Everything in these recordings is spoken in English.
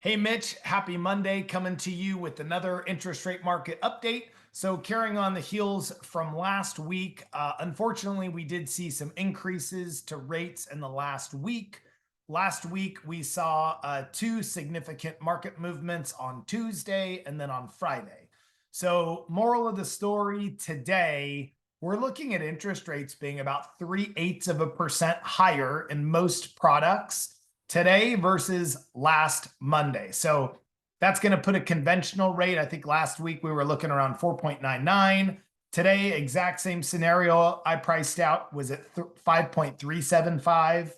Hey, Mitch, happy Monday coming to you with another interest rate market update. So, carrying on the heels from last week, unfortunately, we did see some increases to rates in the last week. Last week, we saw two significant market movements on Tuesday and then on Friday. So, moral of the story today, we're looking at interest rates being about 3/8% higher in most products today versus last Monday. So that's going to put a conventional rate. I think last week we were looking around 4.99. Today, exact same scenario I priced out was at 5.375.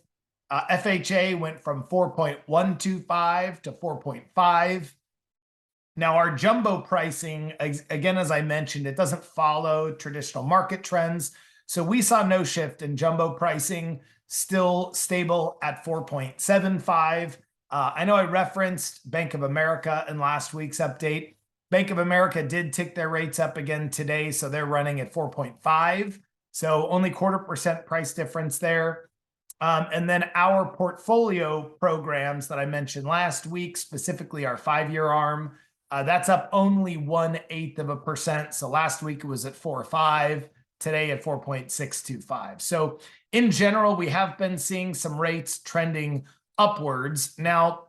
FHA went from 4.125 to 4.5. Now, our jumbo pricing, again, as I mentioned, it doesn't follow traditional market trends. So we saw no shift in jumbo pricing, still stable at 4.75. I know I referenced Bank of America in last week's update. Bank of America did tick their rates up again today, so they're running at 4.5. So only 0.25% price difference there. And then our portfolio programs that I mentioned last week, specifically our 5-year ARM, that's up only 1/8%. So last week it was at 4.5, today at 4.625. So in general, we have been seeing some rates trending upwards. Now,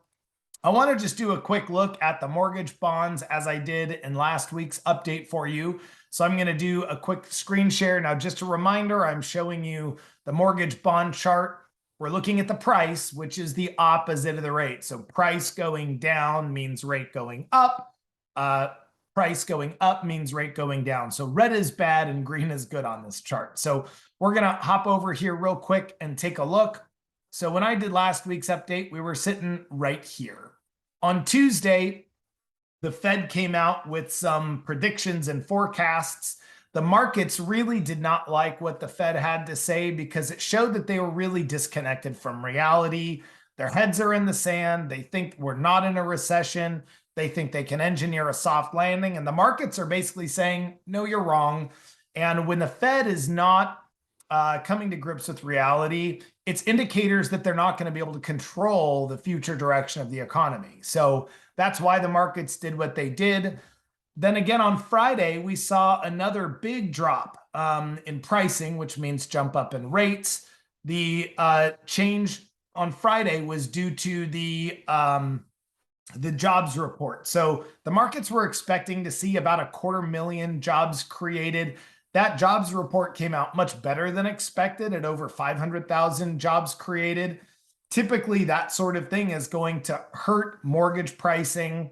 I want to just do a quick look at the mortgage bonds as I did in last week's update for you. So I'm going to do a quick screen share. Now, just a reminder, I'm showing you the mortgage bond chart. We're looking at the price, which is the opposite of the rate. So price going down means rate going up. Price going up means rate going down. So red is bad and green is good on this chart. So we're going to hop over here real quick and take a look. So when I did last week's update, we were sitting right here. On Tuesday, the Fed came out with some predictions and forecasts. The markets really did not like what the Fed had to say because it showed that they were really disconnected from reality. Their heads are in the sand. They think we're not in a recession. They think they can engineer a soft landing. And the markets are basically saying, no, you're wrong. And when the Fed is not coming to grips with reality, it's indicators that they're not going to be able to control the future direction of the economy. So that's why the markets did what they did. Then again, on Friday, we saw another big drop in pricing, which means jump up in rates. The change on Friday was due to the jobs report. So the markets were expecting to see about 250,000 jobs created. That jobs report came out much better than expected at over 500,000 jobs created. Typically, that sort of thing is going to hurt mortgage pricing.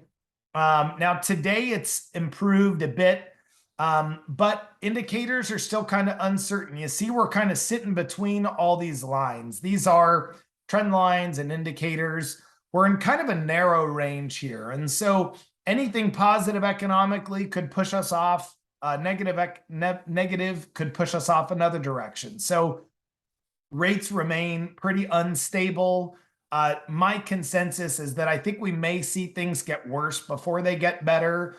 Now, today it's improved a bit, but indicators are still kind of uncertain. You see, we're kind of sitting between all these lines. These are trend lines and indicators. We're in kind of a narrow range here. And so anything positive economically could push us off. Negative could push us off another direction. So rates remain pretty unstable. My consensus is that I think we may see things get worse before they get better.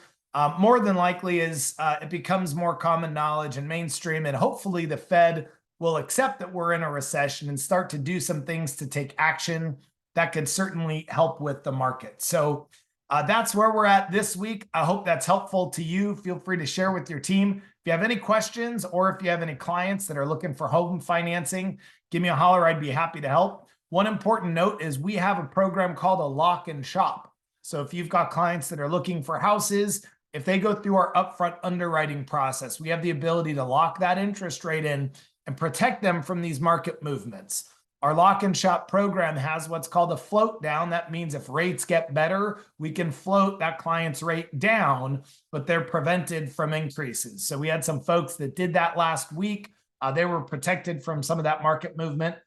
More than likely as it becomes more common knowledge and mainstream, and hopefully the Fed will accept that we're in a recession and start to do some things to take action that could certainly help with the market. So that's where we're at this week. I hope that's helpful to you. Feel free to share with your team. If you have any questions or if you have any clients that are looking for home financing, give me a holler. I'd be happy to help. One important note is we have a program called a lock and shop. So if you've got clients that are looking for houses, if they go through our upfront underwriting process, we have the ability to lock that interest rate in and protect them from these market movements. Our lock and shop program has what's called a float down. That means if rates get better, we can float that client's rate down, but they're prevented from increases. So we had some folks that did that last week. They were protected from some of that market movement.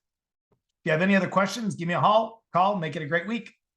If you have any other questions, give me a call, make it a great week.